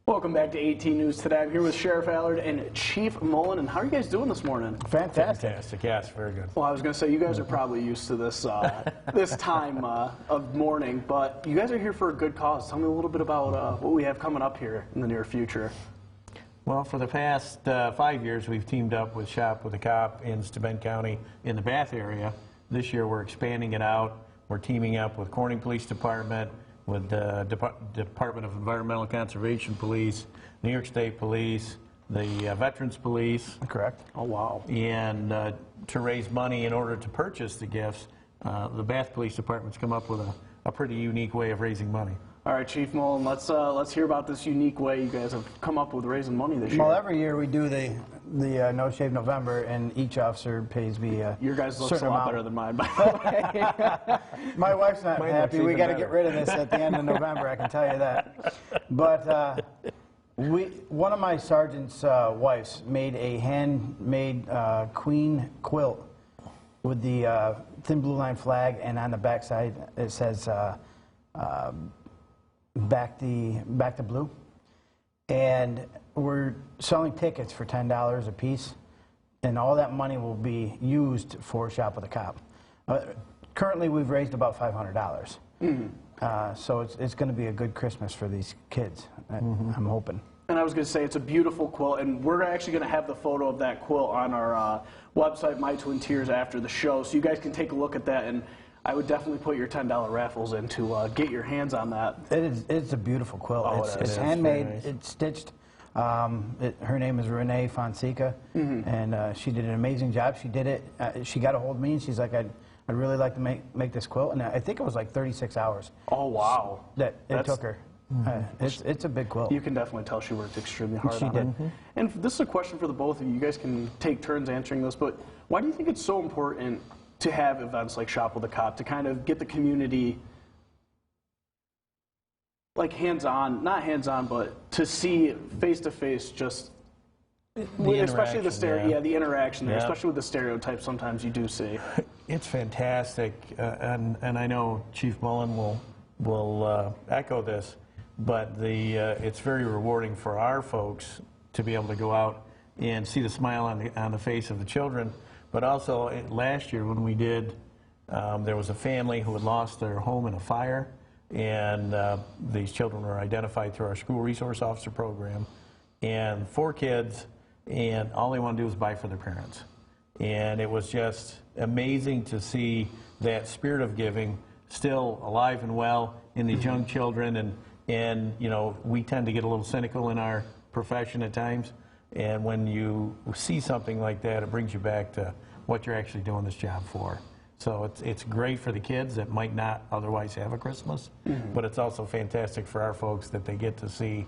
Welcome back to 18 News Today. I'm here with Sheriff Allard and Chief Mullen. And how are you guys doing this morning? Fantastic. Yes, very good. Well, I was going to say, you guys are probably used to this this time of morning, but you guys are here for a good cause. Tell me a little bit about what we have coming up here in the near future. Well, for the past 5 years, we've teamed up with Shop with a Cop in Steuben County in the Bath area. This year, we're expanding it out. We're teaming up with Corning Police Department, with the Department of Environmental Conservation Police, New York State Police, the Veterans Police. Correct. Oh, wow. And to raise money in order to purchase the gifts, the Bath Police Department's come up with a pretty unique way of raising money. All right, Chief Mullen, let's hear about this unique way you guys have come up with raising money this year. Well, every year we do the No Shave November, and each officer pays me a Your guys look a lot amount. better than mine, by the way. My wife's not Mine happy. looks We even got to better. get rid of this at the end of November, I can tell you that. But one of my sergeant's wives made a handmade queen quilt with the thin blue line flag, and on the back side it says back to blue. And we're selling tickets for $10 a piece, and all that money will be used for Shop with a Cop. Currently, we've raised about $500. So it's going to be a good Christmas for these kids, I'm hoping. And I was going to say, it's a beautiful quilt, and we're actually going to have the photo of that quilt on our website, My Twin Tiers, after the show, so you guys can take a look at that. And I would definitely put your $10 raffles in to get your hands on that. It's a beautiful quilt. Oh, it's handmade. Nice. It's stitched. Her name is Renee Fonseca, and she did an amazing job. She did it. She got a hold of me, and she's like, I'd really like to make this quilt. And I think it was like 36 hours. Oh, wow. That it took her. It's a big quilt. You can definitely tell she worked extremely hard on did. it. And this is a question for the both of you. You guys can take turns answering this, but why do you think it's so important to have events like Shop with a Cop to kind of get the community like hands-on, not hands-on, but to see face-to-face just, especially the interaction there, especially with the stereotypes sometimes you do see. It's fantastic, and I know Chief Mullen will echo this, but it's very rewarding for our folks to be able to go out and see the smile on the face of the children. But also, last year when we did, there was a family who had lost their home in a fire, and these children were identified through our school resource officer program, and 4 kids, and all they want to do is buy for their parents. And it was just amazing to see that spirit of giving still alive and well in these young children, and you know, we tend to get a little cynical in our profession at times, and when you see something like that, it brings you back to what you're actually doing this job for. So it's great for the kids that might not otherwise have a Christmas, but it's also fantastic for our folks that they get to see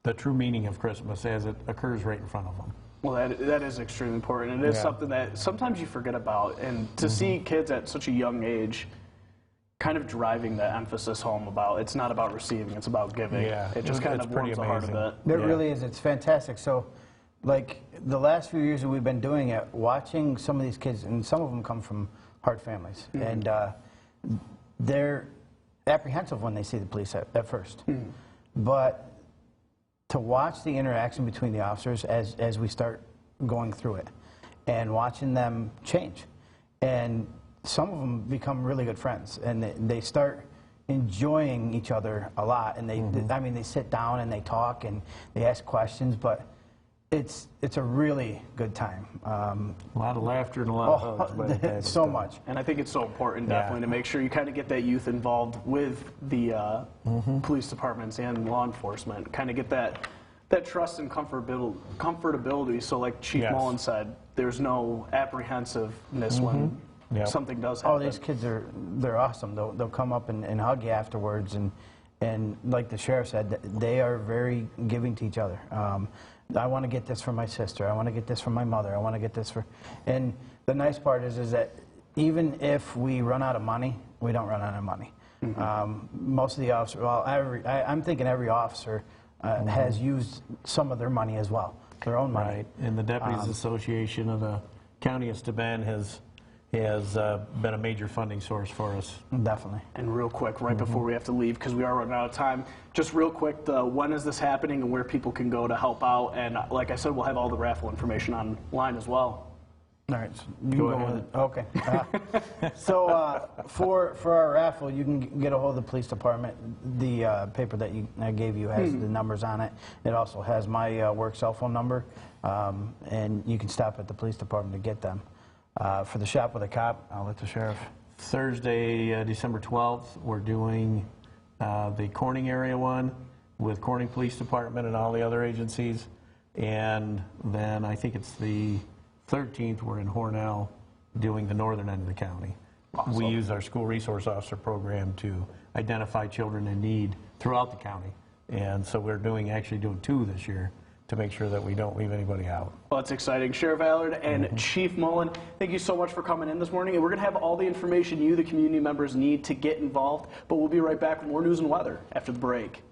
the true meaning of Christmas as it occurs right in front of them. Well, that is extremely important. It is something that sometimes you forget about, and to see kids at such a young age kind of driving that emphasis home about it's not about receiving, it's about giving. Yeah, it just kind of warms the heart of it. It really is. It's fantastic. So, like the last few years that we've been doing it, watching some of these kids, and some of them come from hard families, and they're apprehensive when they see the police at first. But to watch the interaction between the officers as we start going through it, and watching them change, and some of them become really good friends, and they start enjoying each other a lot, and I mean, they sit down and they talk and they ask questions, but it's a really good time. A lot of laughter and a lot of hugs. By the time so much. And I think it's so important, definitely, to make sure you kind of get that youth involved with the police departments and law enforcement. Kind of get that trust and comfortability. So, like Chief Mullen said, there's no apprehensiveness when something does happen. Oh, these kids they're awesome. They'll come up and hug you afterwards, and like the sheriff said, they are very giving to each other. I want to get this for my sister. I want to get this for my mother. I want to get this for... And the nice part is that even if we run out of money, we don't run out of money. Most of the officers, well, I'm thinking every officer has used some of their money as well, their own money. Right, and the Deputies Association of the County of Steuben has has been a major funding source for us. Definitely. And real quick, right before we have to leave, because we are running out of time, just real quick, when is this happening and where people can go to help out? And like I said, we'll have all the raffle information online as well. All right, so you Go can go ahead. with it. Okay. So for our raffle, you can get a hold of the police department. The paper that I gave you has the numbers on it. It also has my work cell phone number, and you can stop at the police department to get them. For the Shop with a Cop, I'll let the sheriff. Thursday, December 12th, we're doing the Corning area one with Corning Police Department and all the other agencies. And then I think it's the 13th, we're in Hornell doing the northern end of the county. Awesome. We use our school resource officer program to identify children in need throughout the county. And so we're actually doing 2 this year to make sure that we don't leave anybody out. Well, that's exciting. Sheriff Allard and Chief Mullen, thank you so much for coming in this morning. And we're going to have all the information you, the community members, need to get involved. But we'll be right back with more news and weather after the break.